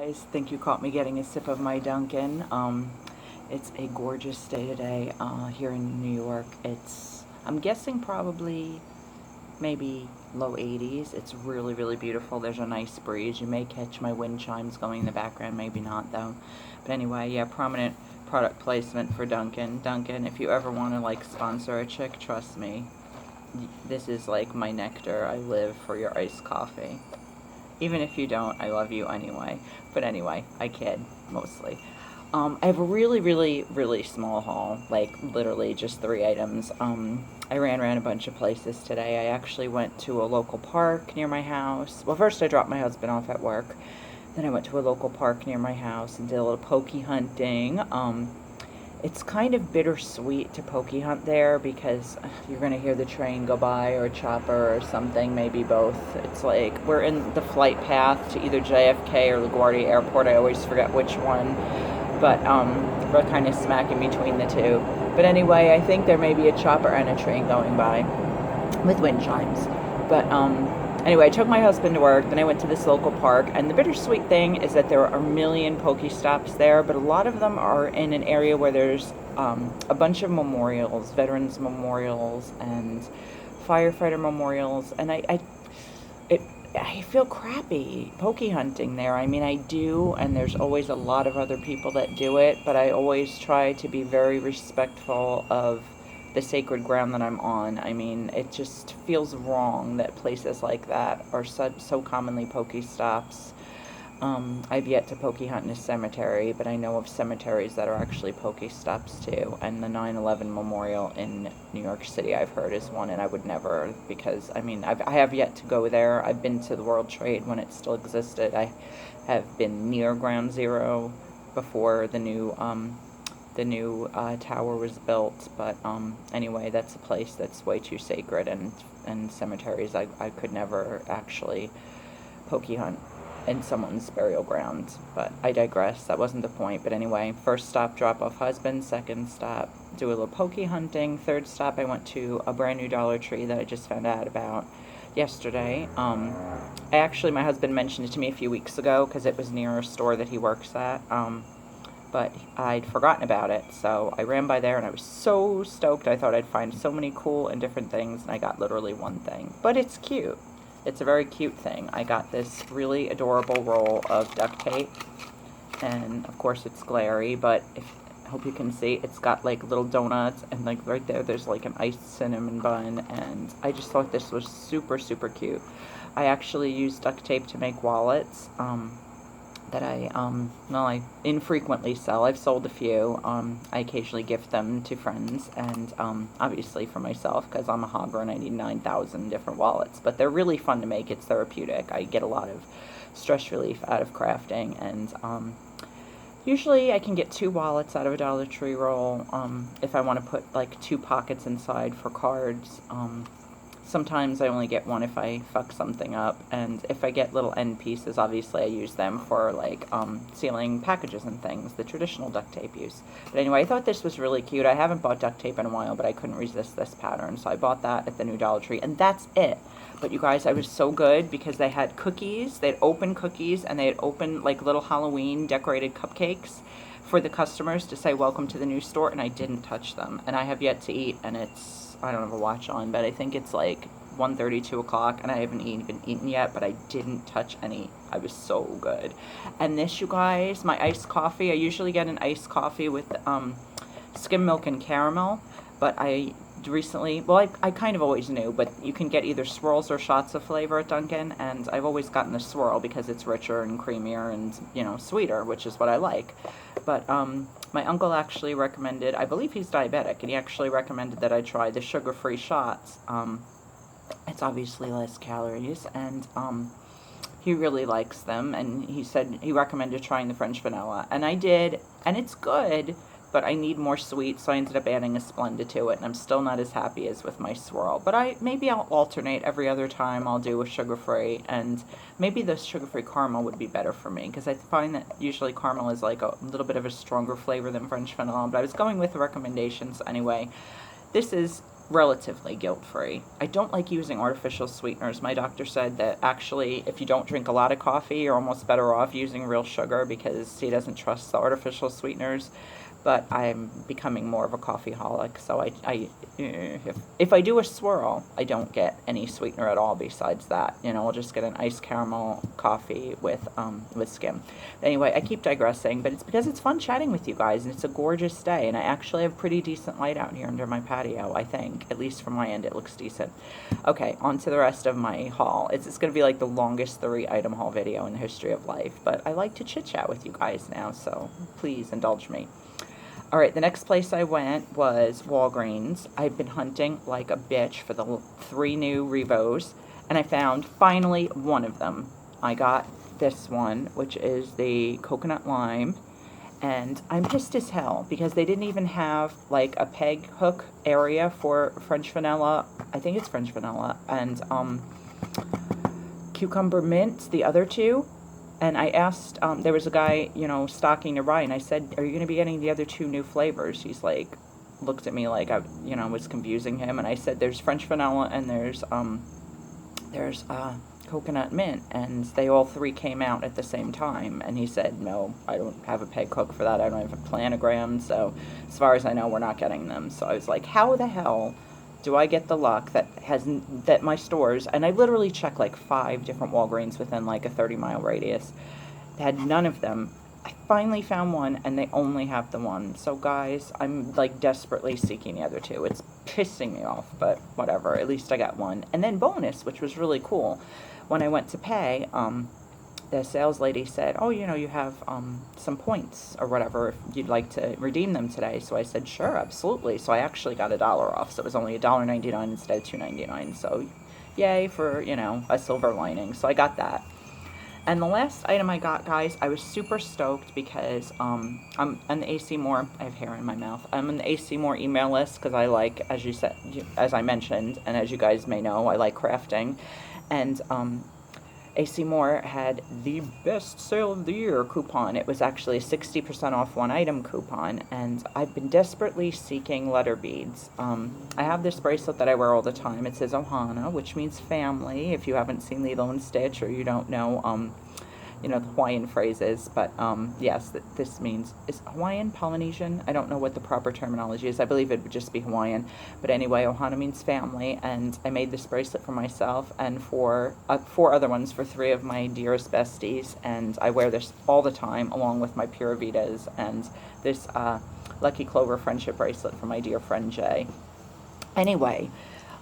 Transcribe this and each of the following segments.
guys. Think you caught me getting a sip of my Dunkin'. It's a gorgeous day today here in New York. I'm guessing probably maybe low 80s. It's really, really beautiful. There's a nice breeze. You may catch my wind chimes going in the background, maybe not though. But anyway, yeah, prominent product placement for Dunkin'. Dunkin', if you ever want to like sponsor a chick, trust me. This is like my nectar. I live for your iced coffee. Even if you don't, I love you anyway. But anyway, I kid, mostly. I have a really, really, really small haul, like literally just 3 items. I ran around a bunch of places today. I actually went to a local park near my house. Well, first I dropped my husband off at work. Then I went to a local park near my house and did a little pokey hunting. It's kind of bittersweet to pokey hunt there because you're going to hear the train go by or a chopper or something, maybe both. It's like we're in the flight path to either JFK or LaGuardia Airport. I always forget which one, but we're kind of smack in between the two. But anyway, I think there may be a chopper and a train going by with wind chimes. But anyway, I took my husband to work, then I went to this local park, and the bittersweet thing is that there are a million Pokestops there, but a lot of them are in an area where there's a bunch of memorials, veterans memorials, and firefighter memorials, and I feel crappy poke hunting there. I mean, I do, and there's always a lot of other people that do it, but I always try to be very respectful of the sacred ground that I'm on. I mean, it just feels wrong that places like that are so commonly Pokestops. I've yet to poke hunt in a cemetery, but I know of cemeteries that are actually Pokestops too. And the 9/11 Memorial in New York City, I've heard, is one, and I would never, because I mean, I have yet to go there. I've been to the World Trade when it still existed. I have been near Ground Zero before the new tower was built, but anyway, that's a place that's way too sacred, and cemeteries, I could never actually poke hunt in someone's burial ground. But I digress, that wasn't the point. But anyway, first stop, drop off husband. Second stop, do a little poke hunting. Third stop, I went to a brand new Dollar Tree that I just found out about yesterday. My husband mentioned it to me a few weeks ago because it was near a store that he works at. But I'd forgotten about it, so I ran by there and I was so stoked. I thought I'd find so many cool and different things, and I got literally one thing. But it's cute. It's a very cute thing. I got this really adorable roll of duct tape, and of course it's glary, but I hope you can see, it's got like little donuts, and like right there's like an iced cinnamon bun, and I just thought this was super, super cute. I actually use duct tape to make wallets, that I infrequently sell. I've sold a few. I occasionally gift them to friends, and obviously for myself, because I'm a hogger and I need 9,000 different wallets. But they're really fun to make. It's therapeutic. I get a lot of stress relief out of crafting, and usually I can get 2 wallets out of a Dollar Tree roll if I want to put like 2 pockets inside for cards. Sometimes I only get 1 if I fuck something up, and if I get little end pieces, obviously I use them for like sealing packages and things, the traditional duct tape use. But anyway, I thought this was really cute. I haven't bought duct tape in a while, but I couldn't resist this pattern, so I bought that at the new Dollar Tree, and that's it. But you guys, I was so good because they had cookies, they'd open cookies, and they had open like little Halloween decorated cupcakes for the customers to say welcome to the new store, and I didn't touch them. And I have yet to eat, and I don't have a watch on, but I think it's like 1:30, 2 o'clock, and I haven't even eaten yet, but I didn't touch any. I was so good. And this, you guys, my iced coffee, I usually get an iced coffee with skim milk and caramel, but I recently, well, I kind of always knew, but you can get either swirls or shots of flavor at Dunkin', and I've always gotten the swirl because it's richer and creamier and, you know, sweeter, which is what I like. But my uncle actually recommended, I believe he's diabetic, and he actually recommended that I try the sugar-free shots. It's obviously less calories, and he really likes them, and he said he recommended trying the French vanilla, and I did, and it's good, but I need more sweet, so I ended up adding a Splenda to it, and I'm still not as happy as with my swirl. But maybe I'll alternate every other time. I'll do a sugar-free, and maybe the sugar-free caramel would be better for me, because I find that usually caramel is like a little bit of a stronger flavor than French vanilla, but I was going with the recommendations anyway. This is relatively guilt-free. I don't like using artificial sweeteners. My doctor said that actually if you don't drink a lot of coffee, you're almost better off using real sugar because he doesn't trust the artificial sweeteners. But I'm becoming more of a coffeeholic, so if I do a swirl, I don't get any sweetener at all besides that. You know, I'll just get an iced caramel coffee with skim. Anyway, I keep digressing, but it's because it's fun chatting with you guys, and it's a gorgeous day, and I actually have pretty decent light out here under my patio, I think. At least from my end, it looks decent. Okay, on to the rest of my haul. It's going to be like the longest 3-item haul video in the history of life, but I like to chit-chat with you guys now, so please indulge me. All right, the next place I went was Walgreens. I've been hunting like a bitch for the 3 new Revos, and I found finally one of them. I got this one, which is the coconut lime, and I'm pissed as hell because they didn't even have like a peg hook area for French vanilla. I think it's French vanilla, and cucumber mint, the other two. And I asked, there was a guy, you know, stocking nearby, and I said, are you going to be getting the other 2 new flavors? He's like, looked at me like I, you know, was confusing him. And I said, there's French vanilla and there's coconut mint. And they all 3 came out at the same time. And he said, no, I don't have a peg hook for that. I don't have a planogram. So as far as I know, we're not getting them. So I was like, how the hell do I get the luck that my stores, and I literally checked like 5 different Walgreens within like a 30-mile radius, had none of them. I finally found one, and they only have the one. So guys, I'm like desperately seeking the other 2. It's pissing me off, but whatever. At least I got one. And then bonus, which was really cool, when I went to pay, the sales lady said, oh, you know, you have some points or whatever if you'd like to redeem them today. So I said, sure, absolutely. So I actually got $1 off. So it was only $1.99 instead of $2.99. So yay for, you know, a silver lining. So I got that. And the last item I got, guys, I was super stoked because I'm on the AC Moore. I have hair in my mouth. I'm on the AC Moore email list because I like, as you said, as I mentioned, and as you guys may know, I like crafting. And AC Moore had the best sale of the year coupon. It was actually a 60% off 1 item coupon, and I've been desperately seeking letter beads. I have this bracelet that I wear all the time. It says Ohana, which means family, if you haven't seen Lilo and Stitch or you don't know, you know, the Hawaiian phrases, but yes, this means, is Hawaiian, Polynesian? I don't know what the proper terminology is. I believe it would just be Hawaiian. But anyway, Ohana means family, and I made this bracelet for myself and for 4 other ones for 3 of my dearest besties, and I wear this all the time along with my Pura Vidas and this Lucky Clover friendship bracelet for my dear friend Jay. Anyway,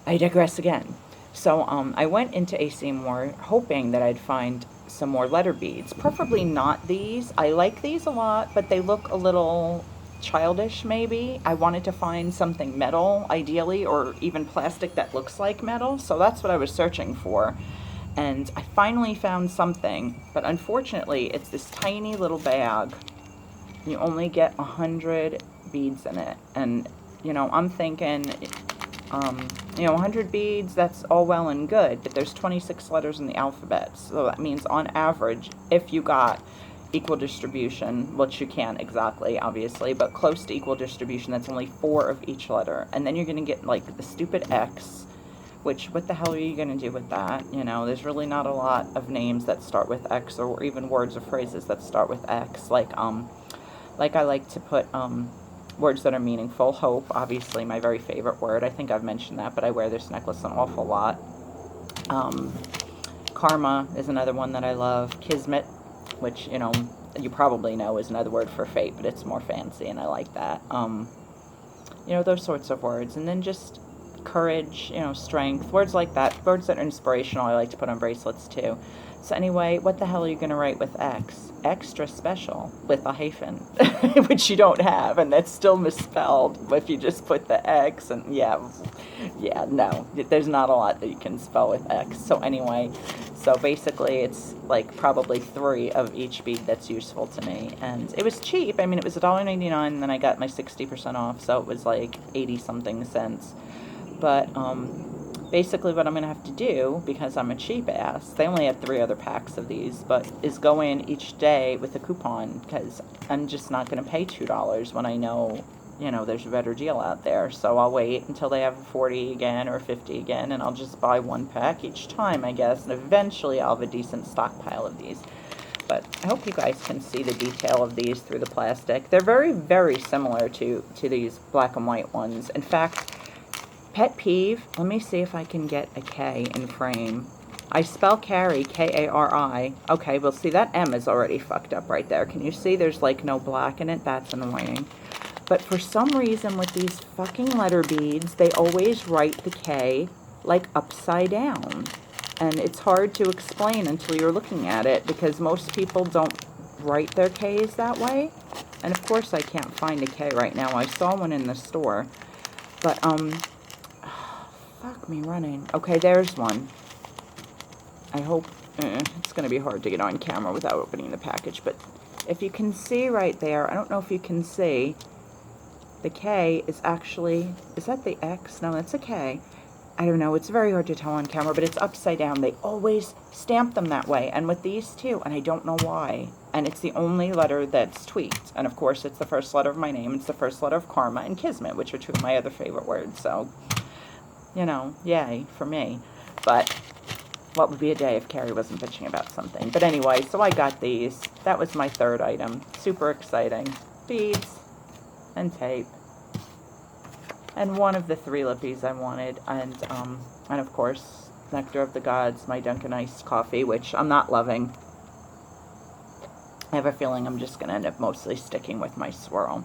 I digress again. So I went into AC Moore hoping that I'd find some more letter beads, preferably not these. I like these a lot, but they look a little childish maybe. I wanted to find something metal ideally, or even plastic that looks like metal, so that's what I was searching for. And I finally found something, but unfortunately it's this tiny little bag. You only get 100 beads in it, and you know, I'm thinking, you know, 100 beads, that's all well and good, but there's 26 letters in the alphabet. So that means on average, if you got equal distribution, which you can't exactly, obviously, but close to equal distribution, that's only 4 of each letter. And then you're going to get like the stupid X, which what the hell are you going to do with that? You know, there's really not a lot of names that start with X, or even words or phrases that start with X. Like I like to put, words that are meaningful. Hope, obviously my very favorite word. I think I've mentioned that, but I wear this necklace an awful lot. Karma is another one that I love. Kismet, which, you know, you probably know is another word for fate, but it's more fancy, and I like that. You know, those sorts of words. And then just courage, you know, strength, words like that. Words that are inspirational, I like to put on bracelets too. So anyway, what the hell are you going to write with X? Extra special with a hyphen, which you don't have, and that's still misspelled if you just put the X, and yeah, no, there's not a lot that you can spell with X. So anyway, so basically it's like probably 3 of each bead that's useful to me, and it was cheap. I mean, it was $1.99, and then I got my 60% off, so it was like 80-something cents. But basically what I'm going to have to do, because I'm a cheap ass, they only had 3 other packs of these, but is go in each day with a coupon, because I'm just not going to pay $2 when I know you know, there's a better deal out there. So I'll wait until they have 40 again or 50 again, and I'll just buy one pack each time, I guess, and eventually I'll have a decent stockpile of these. But I hope you guys can see the detail of these through the plastic. They're very, very similar to these black and white ones. In fact, pet peeve, let me see if I can get a K in frame. I spell carry, K-A-R-I. Okay, well, see, that M is already fucked up right there. Can you see there's, like, no black in it? That's annoying. But for some reason, with these fucking letter beads, they always write the K, like, upside down. And it's hard to explain until you're looking at it, because most people don't write their K's that way. And of course I can't find a K right now. I saw one in the store. But, fuck me running. Okay, there's one. I hope, it's going to be hard to get on camera without opening the package. But if you can see right there, I don't know if you can see, the K is actually, is that the X? No, that's a K. I don't know, it's very hard to tell on camera, but it's upside down. They always stamp them that way, and with these too, and I don't know why. And it's the only letter that's tweaked. And of course, it's the first letter of my name, it's the first letter of karma and kismet, which are two of my other favorite words, so, you know, yay for me. But what would be a day if Carrie wasn't bitching about something? But anyway, so I got these. That was my third item. Super exciting. Beads and tape. And one of the 3 lippies I wanted, and of course, Nectar of the Gods, my Dunkin' iced coffee, which I'm not loving. I have a feeling I'm just going to end up mostly sticking with my swirl.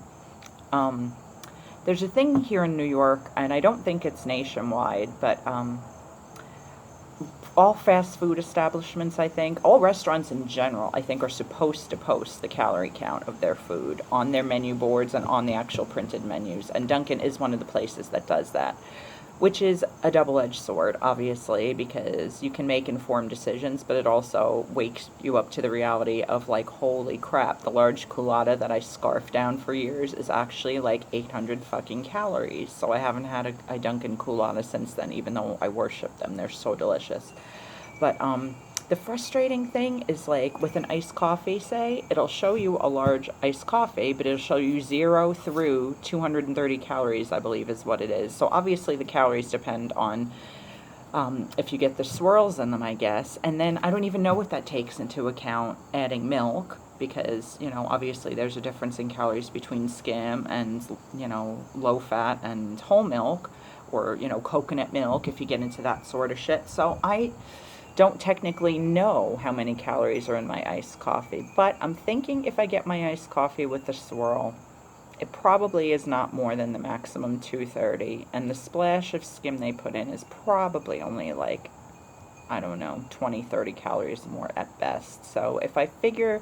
There's a thing here in New York, and I don't think it's nationwide, but all fast food establishments, I think, all restaurants in general, I think, are supposed to post the calorie count of their food on their menu boards and on the actual printed menus. And Dunkin' is one of the places that does that, which is a double-edged sword, obviously, because you can make informed decisions, but it also wakes you up to the reality of, like, holy crap, the large culotta that I scarfed down for years is actually, like, 800 fucking calories. So I haven't had a Dunkin' culotta since then, even though I worship them. They're so delicious. But, the frustrating thing is, like, with an iced coffee, say, it'll show you a large iced coffee, but it'll show you 0 through 230 calories, I believe is what it is. So obviously the calories depend on if you get the swirls in them, I guess. And then I don't even know what that takes into account adding milk, because, you know, obviously there's a difference in calories between skim and, you know, low fat and whole milk, or, you know, coconut milk if you get into that sort of shit. So I don't technically know how many calories are in my iced coffee, but I'm thinking if I get my iced coffee with the swirl, it probably is not more than the maximum 230, and the splash of skim they put in is probably only, like, I don't know, 20, 30 calories more at best. So if I figure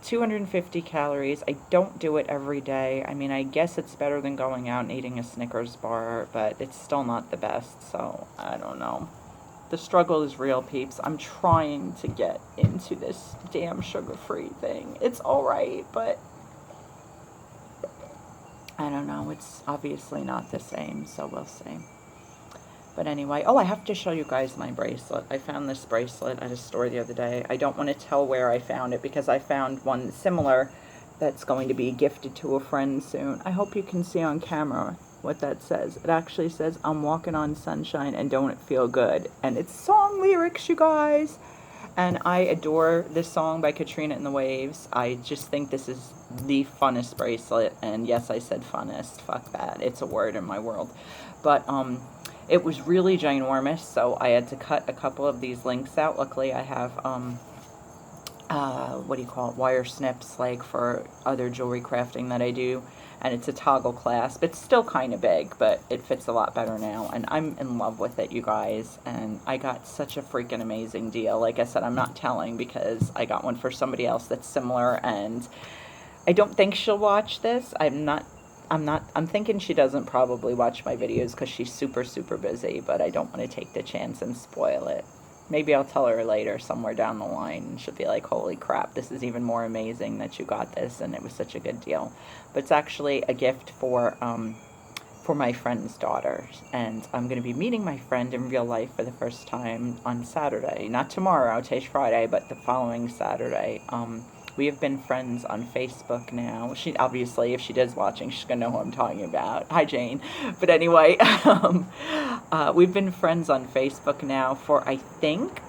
250 calories, I don't do it every day. I mean, I guess it's better than going out and eating a Snickers bar, but it's still not the best, so I don't know. The struggle is real, peeps. I'm trying to get into this damn sugar-free thing. It's alright, but I don't know. It's obviously not the same, so we'll see. But anyway, oh, I have to show you guys my bracelet. I found this bracelet at a store the other day. I don't want to tell where I found it because I found one similar that's going to be gifted to a friend soon. I hope you can see on camera what that says. It actually says, "I'm walking on sunshine and don't it feel good?" And it's song lyrics, you guys. And I adore this song by Katrina and the Waves. I just think this is the funnest bracelet. And yes, I said funnest. Fuck that. It's a word in my world. But it was really ginormous, so I had to cut a couple of these links out. Luckily, I have what do you call it? Wire snips, like for other jewelry crafting that I do. And it's a toggle clasp. It's still kind of big, but it fits a lot better now. And I'm in love with it, you guys. And I got such a freaking amazing deal. Like I said, I'm not telling because I got one for somebody else that's similar. And I don't think she'll watch this. I'm thinking she doesn't probably watch my videos because she's super, super busy. But I don't want to take the chance and spoil it. Maybe I'll tell her later somewhere down the line, and she'll be like, holy crap, this is even more amazing that you got this, and it was such a good deal. But it's actually a gift for my friend's daughter, and I'm going to be meeting my friend in real life for the first time on Saturday. Not tomorrow, today's Friday, but the following Saturday. We have been friends on Facebook now. She obviously, if she does watching, she's gonna know who I'm talking about. Hi, Jane. But anyway, we've been friends on Facebook now for, I think,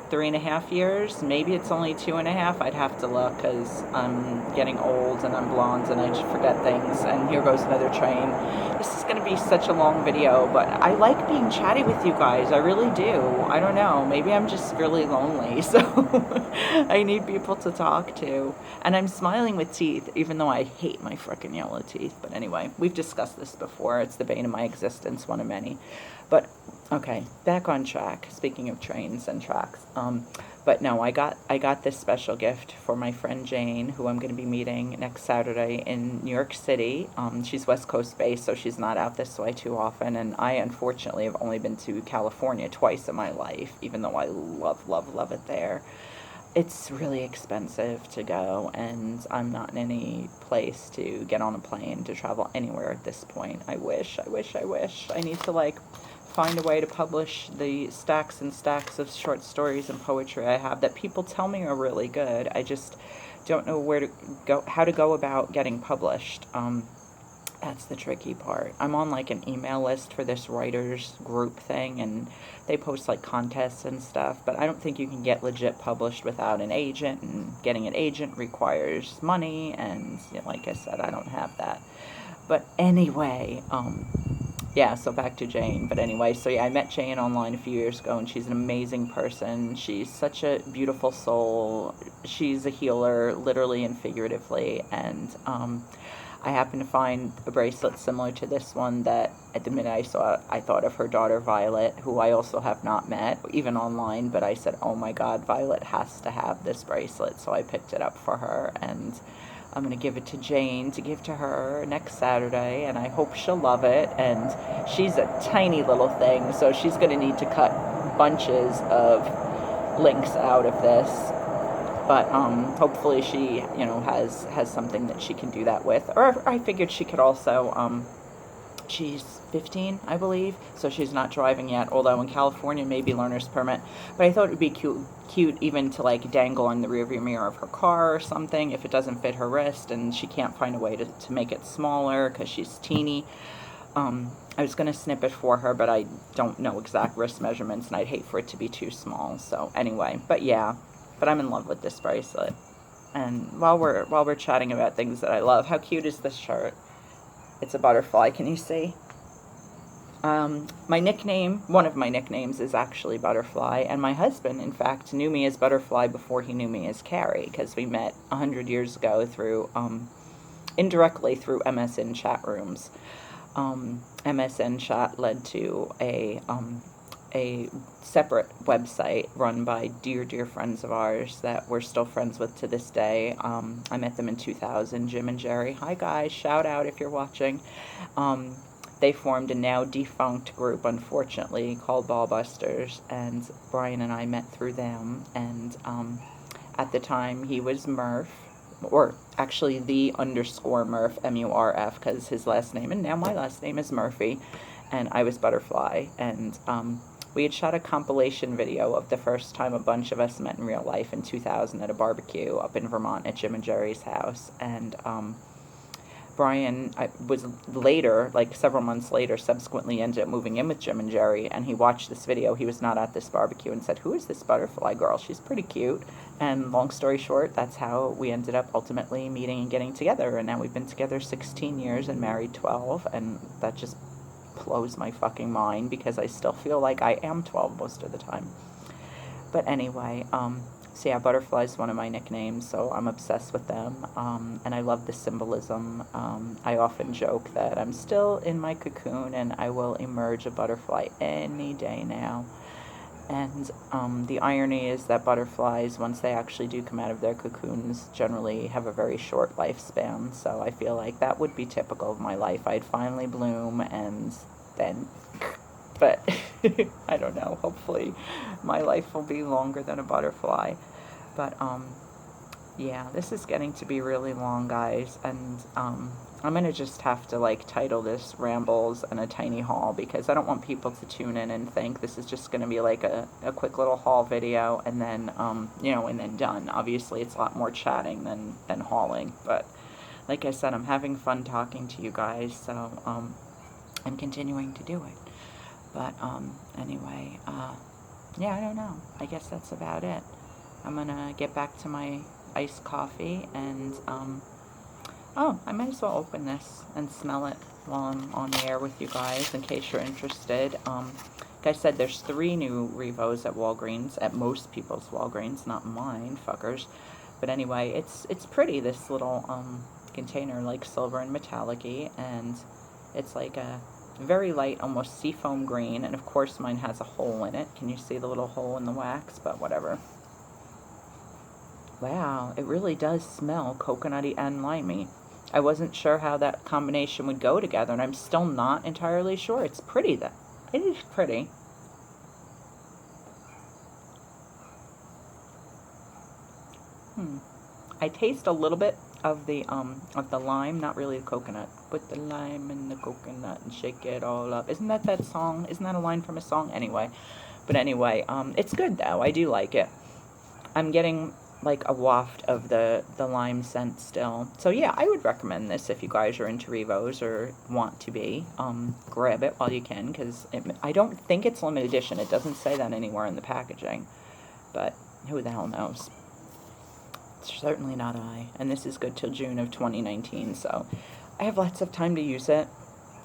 3.5 years. Maybe it's only 2.5. I'd have to look because I'm getting old and I'm blonde and I just forget things. And here goes another train. This is going to be such a long video, but I like being chatty with you guys. I really do. I don't know. Maybe I'm just really lonely, so I need people to talk to. And I'm smiling with teeth, even though I hate my frickin' yellow teeth. But anyway, we've discussed this before. It's the bane of my existence, one of many. But okay, back on track. Speaking of trains and tracks, but no, I got this special gift for my friend Jane, who I'm going to be meeting next Saturday in New York City. She's West Coast based, so she's not out this way too often, and I unfortunately have only been to California twice in my life, even though I love it there. It's really expensive to go, and I'm not in any place to get on a plane to travel anywhere at this point. I wish. I need to, find a way to publish the stacks and stacks of short stories and poetry I have that people tell me are really good. I just don't know where to go, how to go about getting published. That's the tricky part. I'm on an email list for this writers group thing, and they post contests and stuff, but I don't think you can get legit published without an agent, and getting an agent requires money, and like I said, I don't have that. But anyway, yeah, so back to Jane. But anyway, so yeah, I met Jane online a few years ago, and she's an amazing person. She's such a beautiful soul. She's a healer, literally and figuratively, and I happened to find a bracelet similar to this one that at the minute I saw it, I thought of her daughter Violet, who I also have not met, even online, but I said, oh my God, Violet has to have this bracelet, so I picked it up for her, and I'm going to give it to Jane to give to her next Saturday, and I hope she'll love it. And she's a tiny little thing, so she's going to need to cut bunches of links out of this. But hopefully she, has something that she can do that with. Or I figured she could also, she's 15, I believe, so she's not driving yet, although in California, maybe learner's permit. But I thought it would be cute even to dangle on the rearview mirror of her car or something if it doesn't fit her wrist and she can't find a way to make it smaller because she's teeny. I was going to snip it for her, but I don't know exact wrist measurements, and I'd hate for it to be too small. So anyway, but yeah, but I'm in love with this bracelet. And while we're chatting about things that I love, how cute is this shirt? It's a butterfly. Can you see? My nickname, one of my nicknames, is actually Butterfly, and my husband, in fact, knew me as Butterfly before he knew me as Carrie, because we met 100 years ago through, indirectly through MSN chat rooms. MSN chat led to a separate website run by dear friends of ours that we're still friends with to this day. I met them in 2000, Jim and Jerry. Hi guys, shout out if you're watching. They formed a now defunct group, unfortunately, called Ballbusters, and Brian and I met through them, and at the time he was Murph, or actually the _ Murph, M-U-R-F, because his last name, and now my last name is Murphy, and I was Butterfly, and we had shot a compilation video of the first time a bunch of us met in real life in 2000 at a barbecue up in Vermont at Jim and Jerry's house. And Brian was later, several months later, subsequently ended up moving in with Jim and Jerry, and he watched this video. He was not at this barbecue and said, who is this Butterfly girl? She's pretty cute. And long story short, that's how we ended up ultimately meeting and getting together. And now we've been together 16 years and married 12, and that just blows my fucking mind because I still feel like I am 12 most of the time. But anyway, so yeah, Butterfly is one of my nicknames, so I'm obsessed with them, and I love the symbolism. I often joke that I'm still in my cocoon and I will emerge a butterfly any day now. And the irony is that butterflies, once they actually do come out of their cocoons, generally have a very short lifespan. So I feel like that would be typical of my life. I'd finally bloom and then... But I don't know. Hopefully my life will be longer than a butterfly. But Yeah, this is getting to be really long, guys, and I'm gonna just have to like title this Rambles and a Tiny Haul, because I don't want people to tune in and think this is just gonna be like a quick little haul video and then you know, and then done. Obviously it's a lot more chatting than hauling, but like I said, I'm having fun talking to you guys, so I'm continuing to do it. But anyway, yeah, I don't know, I guess that's about it. I'm gonna get back to my iced coffee, and oh, I might as well open this and smell it while I'm on the air with you guys, in case you're interested. Like I said, there's 3 new Revos at Walgreens, at most people's Walgreens, not mine, fuckers. But anyway, it's pretty, this little container, like silver and metallic-y, and it's like a very light, almost seafoam green, and of course mine has a hole in it. Can you see the little hole in the wax? But whatever. Wow, it really does smell coconutty and limey. I wasn't sure how that combination would go together, and I'm still not entirely sure. It's pretty, though. It is pretty. I taste a little bit of the lime, not really the coconut. Put the lime in the coconut and shake it all up. Isn't that song? Isn't that a line from a song? Anyway. But anyway, it's good, though. I do like it. I'm getting like a waft of the lime scent still. So yeah, I would recommend this if you guys are into Revos or want to be. Grab it while you can, because I don't think it's limited edition. It doesn't say that anywhere in the packaging, but who the hell knows? It's certainly not I. And this is good till June of 2019, so I have lots of time to use it.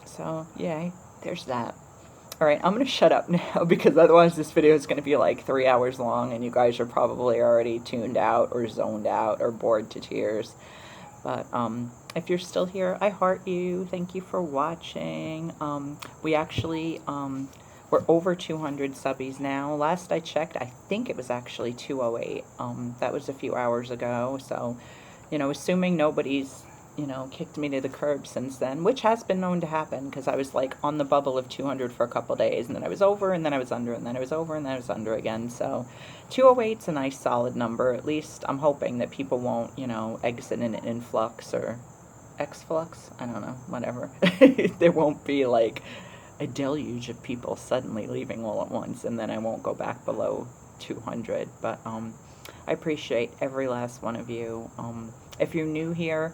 So yay, there's that. Alright, I'm going to shut up now, because otherwise this video is going to be like 3 hours long, and you guys are probably already tuned out or zoned out or bored to tears. But if you're still here, I heart you. Thank you for watching. We actually, we're over 200 subbies now. Last I checked, I think it was actually 208. That was a few hours ago. So, you know, assuming nobody's, you know, kicked me to the curb since then, which has been known to happen, because I was like on the bubble of 200 for a couple days, and then I was over, and then I was under, and then I was over, and then I was under again. So 208's a nice solid number. At least I'm hoping that people won't, you know, exit in an influx or exflux, I don't know, whatever. There won't be like a deluge of people suddenly leaving all at once, and then I won't go back below 200. But I appreciate every last one of you. If you're new here,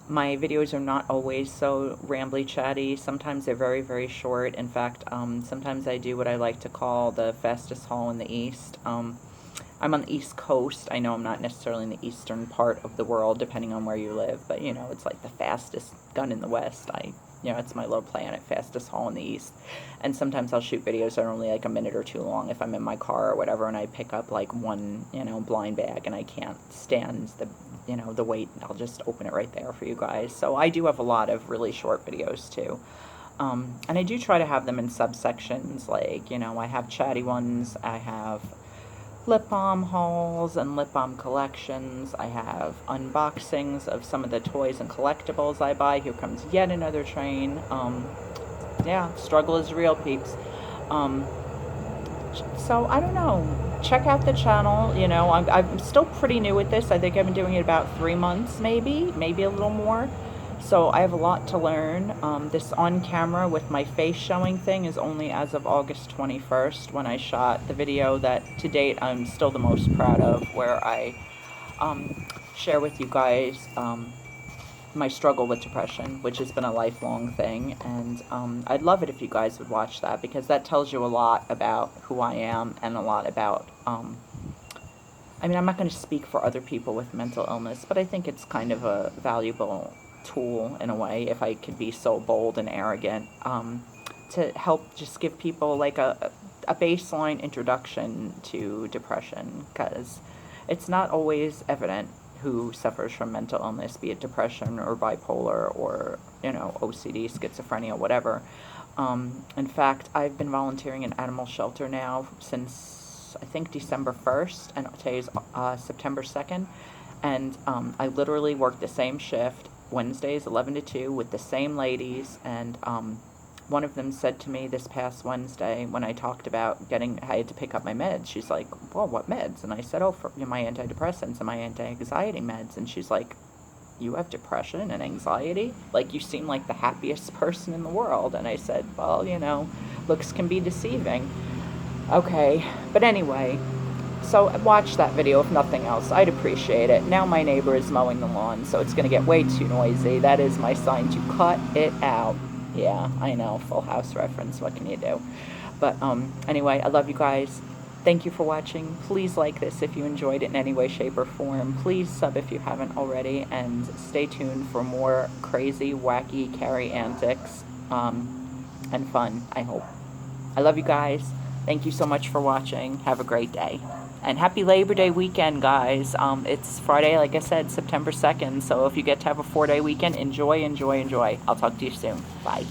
my videos are not always so rambly chatty. Sometimes they're very, very short. In fact, sometimes I do what I like to call the fastest haul in the East. I'm on the East Coast. I know I'm not necessarily in the eastern part of the world, depending on where you live, but you know, it's like the fastest gun in the West. You know, it's my little planet, fastest haul in the East. And sometimes I'll shoot videos that are only like a minute or 2 long if I'm in my car or whatever, and I pick up like one, you know, blind bag, and I can't stand the, you know, the wait. I'll just open it right there for you guys. So I do have a lot of really short videos too. And I do try to have them in subsections, like, you know, I have chatty ones, I have lip balm hauls and lip balm collections. I have unboxings of some of the toys and collectibles I buy. Here comes yet another train. Yeah, struggle is real, peeps. So I don't know. Check out the channel. You know, I'm still pretty new at this. I think I've been doing it about 3 months, maybe a little more. So I have a lot to learn. This on camera with my face showing thing is only as of August 21st, when I shot the video that to date I'm still the most proud of, where I share with you guys my struggle with depression, which has been a lifelong thing. And I'd love it if you guys would watch that, because that tells you a lot about who I am, and a lot about, I mean, I'm not going to speak for other people with mental illness, but I think it's kind of a valuable tool in a way, if I could be so bold and arrogant, to help just give people like a baseline introduction to depression, because it's not always evident who suffers from mental illness, be it depression or bipolar or, you know, OCD, schizophrenia, whatever. In fact, I've been volunteering in animal shelter now since I think December 1st, and today's September 2nd, and I literally work the same shift Wednesdays 11 to 2 with the same ladies, and one of them said to me this past Wednesday when I talked about I had to pick up my meds. She's like, well, what meds? And I said, oh, for my antidepressants and my anti-anxiety meds. And she's like, you have depression and anxiety? Like, you seem like the happiest person in the world. And I said, well, looks can be deceiving. Okay, but anyway, so watch that video if nothing else. I'd appreciate it. Now my neighbor is mowing the lawn, so it's going to get way too noisy. That is my sign to cut it out. Yeah, I know, Full House reference. What can you do? But anyway, I love you guys. Thank you for watching. Please like this if you enjoyed it in any way, shape, or form. Please sub if you haven't already, and stay tuned for more crazy, wacky Carrie antics and fun, I hope. I love you guys. Thank you so much for watching. Have a great day. And happy Labor Day weekend, guys. It's Friday, like I said, September 2nd. So if you get to have a 4-day weekend, enjoy, enjoy, enjoy. I'll talk to you soon. Bye.